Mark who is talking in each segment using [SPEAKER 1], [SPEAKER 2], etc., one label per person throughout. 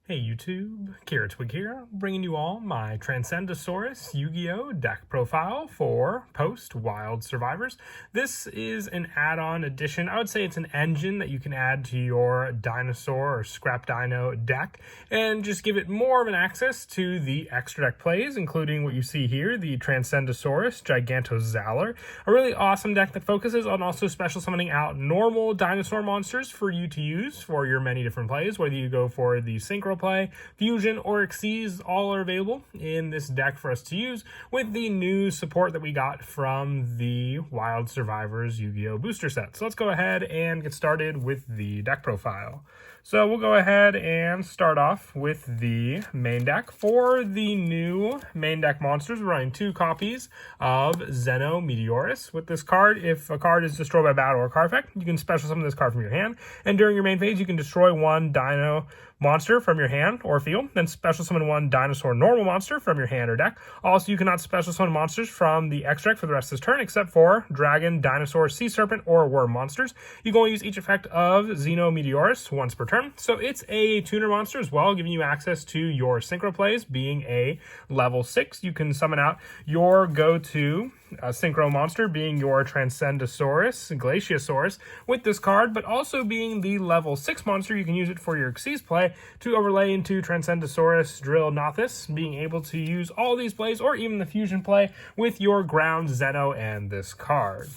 [SPEAKER 1] Hey YouTube, Twig here, bringing you all my Transcendosaurus Yugioh deck profile for post-Wild Survivors. This is an add-on addition. I would say it's an engine that you can add to your dinosaur or scrap dino deck and just give it more of an access to the extra deck plays, including what you see here, the Transcendosaurus Yugioh, a really awesome deck that focuses on also special summoning out normal dinosaur monsters for you to use for your many different plays, whether you go for the synchro play, fusion, or Xyz, all are available in this deck for us to use with the new support that we got from the Wild Survivors Yu-Gi-Oh! Booster set. So let's go ahead and get started with the deck profile. So we'll go ahead and start off with the main deck. For the new main deck monsters, we're running 2 copies of Xeno Meteorus. With this card, if a card is destroyed by battle or card effect, you can special summon this card from your hand, and during your main phase, you can destroy 1 dino monster from your hand or field, then special summon 1 dinosaur normal monster from your hand or deck. Also, you cannot special summon monsters from the X deck for the rest of this turn, except for dragon, dinosaur, sea serpent, or worm monsters. You can only use each effect of Xeno Meteorus once per turn. So it's a tuner monster as well, giving you access to your synchro plays. Being a level 6, you can summon out your go-to synchro monster, being your Transcendosaurus Yugioh with this card, but also being the level 6 monster, you can use it for your Xyz play to overlay into Transcendosaurus Yugioh, being able to use all these plays or even the fusion play with your ground Xeno and this card.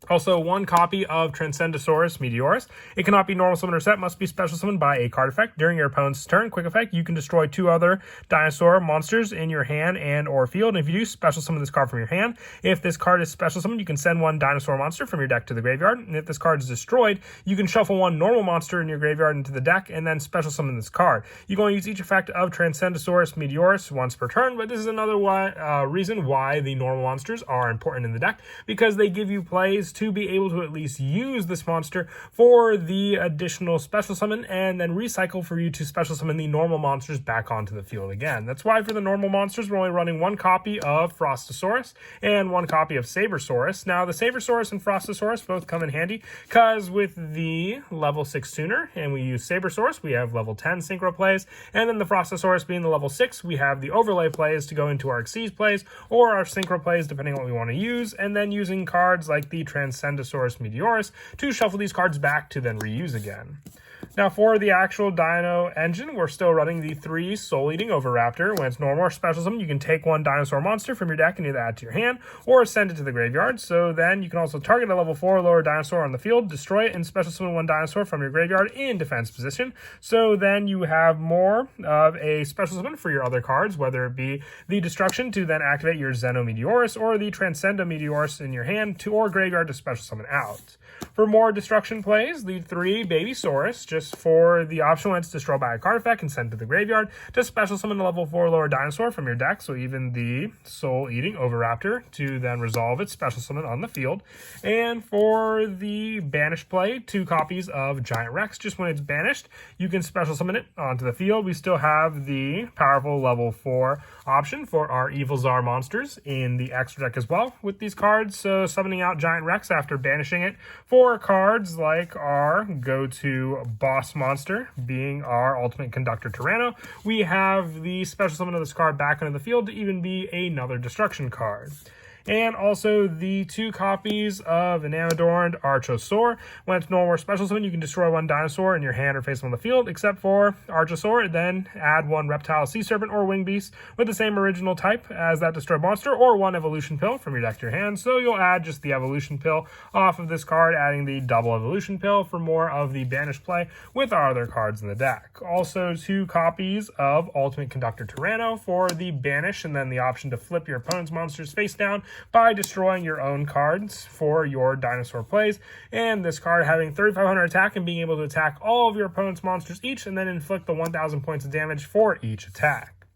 [SPEAKER 1] Also, 1 copy of Transcendosaurus Meteorus. It cannot be normal summon or set, must be special summoned by a card effect. During your opponent's turn, quick effect, you can destroy 2 other dinosaur monsters in your hand and or field. And if you do, special summon this card from your hand. If this card is special summoned, you can send 1 dinosaur monster from your deck to the graveyard. And if this card is destroyed, you can shuffle 1 normal monster in your graveyard into the deck and then special summon this card. You can only use each effect of Transcendosaurus Meteorus once per turn, but this is another reason why the normal monsters are important in the deck, because they give you plays to be able to at least use this monster for the additional special summon and then recycle for you to special summon the normal monsters back onto the field again. That's why for the normal monsters, we're only running 1 copy of Frostosaurus and 1 copy of Sabersaurus. Now, the Sabersaurus and Frostosaurus both come in handy because with the level 6 tuner, and we use Sabersaurus, we have level 10 synchro plays, and then the Frostosaurus being the level 6, we have the overlay plays to go into our Xyz plays or our synchro plays, depending on what we want to use, and then using cards like the Transcendosaurus Meteorus to shuffle these cards back to then reuse again. Now, for the actual dino engine, we're still running the 3 Soul Eating Oviraptor. When it's normal or special summon, you can take 1 dinosaur monster from your deck and either add to your hand or send it to the graveyard. So then you can also target a level 4 lower dinosaur on the field, destroy it, and special summon 1 dinosaur from your graveyard in defense position. So then you have more of a special summon for your other cards, whether it be the destruction to then activate your Xeno Meteorus or the Transcendo Meteorus in your hand to or graveyard to special summon out. For more destruction plays, the 3 Babysaurus, just for the option when it's destroyed by a card effect and sent to the graveyard, to special summon a level 4 lower dinosaur from your deck, so even the Soul Eating Oviraptor, to then resolve its special summon on the field. And for the banished play, 2 copies of Giant Rex, just when it's banished, you can special summon it onto the field. We still have the powerful level 4 option for our Evil Czar monsters in the extra deck as well with these cards, so summoning out Giant Rex after banishing it for cards like our go-to boss monster, being our Ultimate Conductor Tyranno, we have the special summon of this card back into the field to even be another destruction card. And also the 2 copies of Enamorned Archosaur. When it's normal or special summon, you can destroy 1 dinosaur in your hand or face on the field, except for Archosaur, then add 1 reptile, sea serpent, or wing beast with the same original type as that destroyed monster, or 1 evolution pill from your deck to your hand. So you'll add just the evolution pill off of this card, adding the double evolution pill for more of the banished play with our other cards in the deck. Also 2 copies of Ultimate Conductor Tyranno for the banish, and then the option to flip your opponent's monsters face down by destroying your own cards for your dinosaur plays, and this card having 3,500 attack and being able to attack all of your opponent's monsters each, and then inflict the 1,000 points of damage for each attack.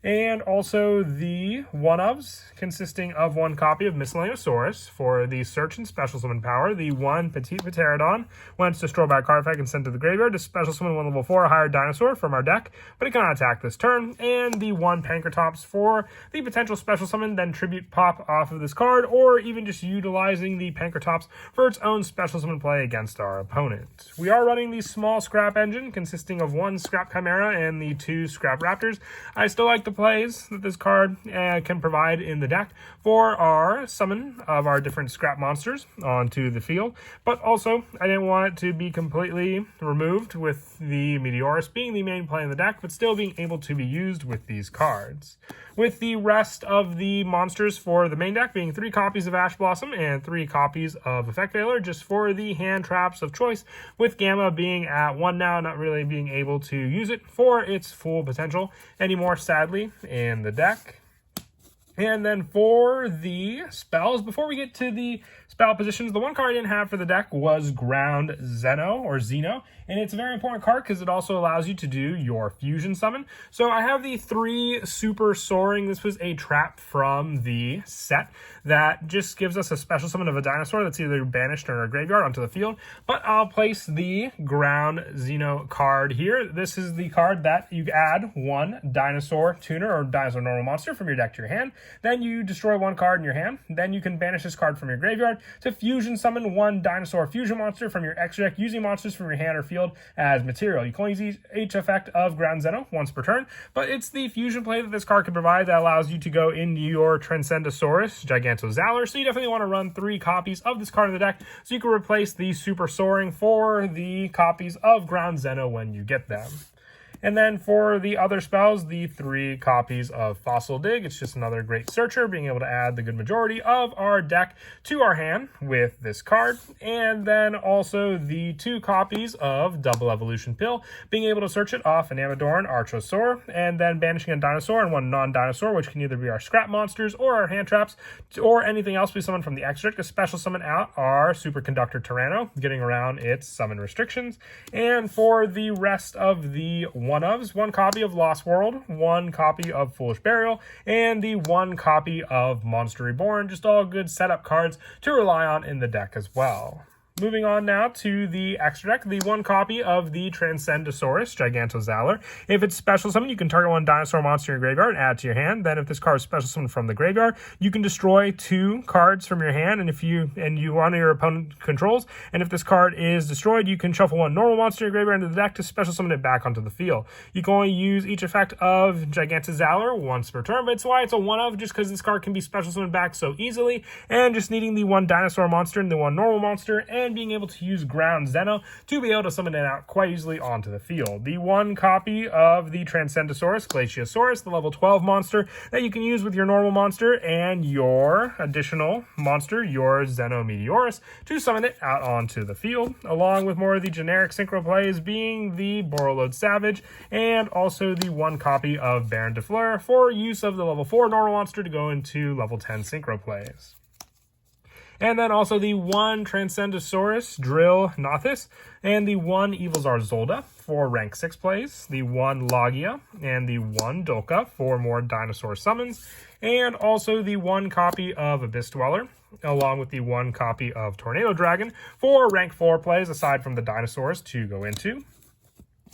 [SPEAKER 1] And also the one-ofs, consisting of one copy of Miscellaneousaurus for the search and special summon power, the one Petite Pterodon, when it's destroyed by a card effect and sent to the graveyard, to special summon one level 4 higher dinosaur from our deck, but it cannot attack this turn, and the one Pankratops for the potential special summon, then tribute pop off of this card, or even just utilizing the Pankratops for its own special summon play against our opponent. We are running the small scrap engine, consisting of one Scrap Chimera and the two Scrap Raptors. I still like the plays that this card can provide in the deck for our summon of our different scrap monsters onto the field, but also I didn't want it to be completely removed with the Meteorus being the main play in the deck, but still being able to be used with these cards. With the rest of the monsters for the main deck being 3 copies of Ash Blossom and 3 copies of Effect Veiler, just for the hand traps of choice, with Gamma being at 1 now, not really being able to use it for its full potential anymore, sadly, in the deck. And then for the spells, before we get to the spell positions, the one card I didn't have for the deck was Ground Xeno, and it's a very important card because it also allows you to do your fusion summon. So I have the 3 Super Soaring. This was a trap from the set that just gives us a special summon of a dinosaur that's either banished or in our graveyard onto the field, but I'll place the Ground Xeno card here. This is the card that you add 1 dinosaur tuner or dinosaur normal monster from your deck to your hand, then you destroy 1 card in your hand, then you can banish this card from your graveyard to fusion summon 1 dinosaur fusion monster from your extra deck using monsters from your hand or field as material. You can only use each effect of Ground Xeno once per turn, but it's the fusion play that this card can provide that allows you to go into your Transcendosaurus Yugioh, so you definitely want to run 3 copies of this card in the deck so you can replace the Super Soaring for the copies of Ground Xeno when you get them. And then for the other spells, the 3 copies of Fossil Dig. It's just another great searcher, being able to add the good majority of our deck to our hand with this card. And then also the 2 copies of Double Evolution Pill, being able to search it off an Amadorn Archosaur, and then banishing a dinosaur and 1 non-dinosaur, which can either be our scrap monsters or our hand traps, or anything else we summon from the extra deck to special summon out our Superconductor Tyranno, getting around its summon restrictions. And for the rest of the one-ofs, 1 copy of Lost World, 1 copy of Foolish Burial, and the 1 copy of Monster Reborn. Just all good setup cards to rely on in the deck as well. Moving on now to the extra deck, the 1 copy of the Transcendosaurus Yugioh. If it's special summon, you can target 1 dinosaur monster in your graveyard and add to your hand. Then if this card is special summoned from the graveyard, you can destroy 2 cards from your hand, and if you one of your opponent controls, and if this card is destroyed, you can shuffle 1 normal monster in your graveyard into the deck to special summon it back onto the field. You can only use each effect of Yugioh once per turn, but it's why it's a one-of, just because this card can be special summoned back so easily, and just needing the 1 dinosaur monster and the 1 normal monster, and being able to use Ground Xeno to be able to summon it out quite easily onto the field. The 1 copy of the Transcendosaurus Glaciosaurus, the level 12 monster that you can use with your normal monster and your additional monster, your Xeno Meteorus, to summon it out onto the field, along with more of the generic synchro plays being the Borreload Savage, and also the 1 copy of Baron de Fleur for use of the level 4 normal monster to go into level 10 synchro plays. And then also the 1 Transcendosaurus Drill Nothis, and the 1 Evilzar Zolda for rank 6 plays, the 1 Logia, and the 1 Dolka for more dinosaur summons, and also the 1 copy of Abyss Dweller, along with the 1 copy of Tornado Dragon for rank 4 plays, aside from the dinosaurs to go into.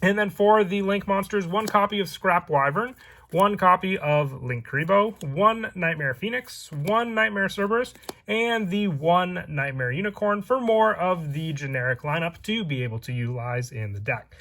[SPEAKER 1] And then for the Link monsters, 1 copy of Scrap Wyvern, 1 copy of Link Karibo, 1 Nightmare Phoenix, 1 Nightmare Cerberus, and the 1 Nightmare Unicorn for more of the generic lineup to be able to utilize in the deck.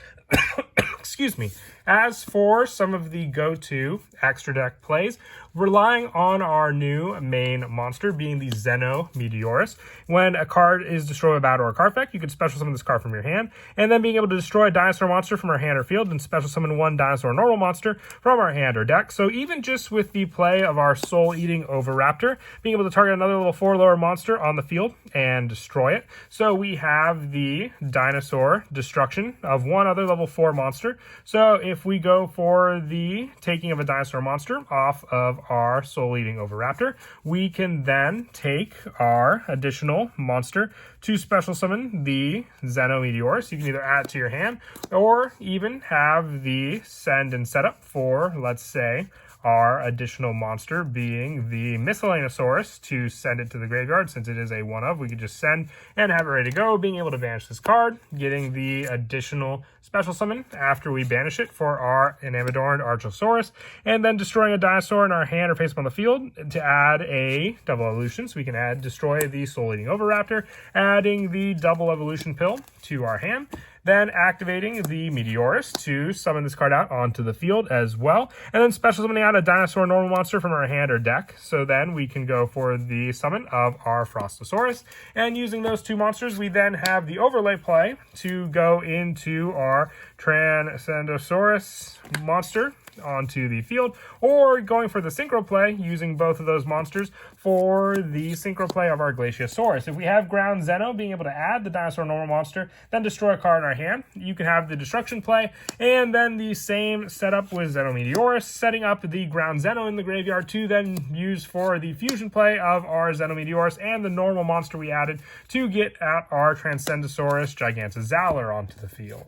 [SPEAKER 1] Excuse me. As for some of the go-to extra deck plays, relying on our new main monster being the Xeno Meteorus. When a card is destroyed by battle or card effect, you can special summon this card from your hand, and then being able to destroy a dinosaur monster from our hand or field, and special summon 1 dinosaur normal monster from our hand or deck. So even just with the play of our Soul-Eating Oviraptor, being able to target another level 4 lower monster on the field and destroy it. So we have the dinosaur destruction of 1 other level 4 monster. So if we go for the taking of a dinosaur monster off of our Soul-Eating Oviraptor, we can then take our additional monster to special summon the Xeno Meteorus. You can either add it to your hand or even have the send and setup for, let's say, our additional monster being the Miscellaneosaurus to send it to the graveyard. Since it is a one of, we could just send and have it ready to go, being able to banish this card, getting the additional special summon after we banish it for our Inamidorn Archosaurus, and then destroying a dinosaur in our hand or face up on the field to add a double evolution. So we can destroy the Soul Eating Oviraptor, adding the double evolution pill to our hand, then activating the Meteorus to summon this card out onto the field as well, and then special summoning out a dinosaur normal monster from our hand or deck. So then we can go for the summon of our Frostosaurus, and using those two monsters, we then have the overlay play to go into our Transcendosaurus monster onto the field, or going for the synchro play using both of those monsters for the synchro play of our Glaciosaurus. If we have ground Zeno, being able to add the dinosaur normal monster, then destroy a card in our hand, you can have the destruction play, and then the same setup with Zeno Meteorus, setting up the ground Zeno in the graveyard to then use for the fusion play of our Zeno Meteorus and the normal monster we added to get out our Transcendosaurus Gigantosaurus onto the field.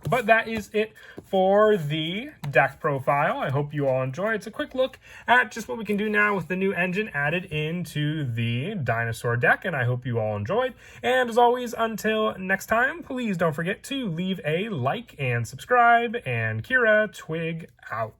[SPEAKER 1] But that is it for the deck profile. I hope you all enjoy. It's a quick look at just what we can do now with the new engine added into the dinosaur deck, and I hope you all enjoyed. And as always, until next time, please don't forget to leave a like and subscribe, and Kira Twig out.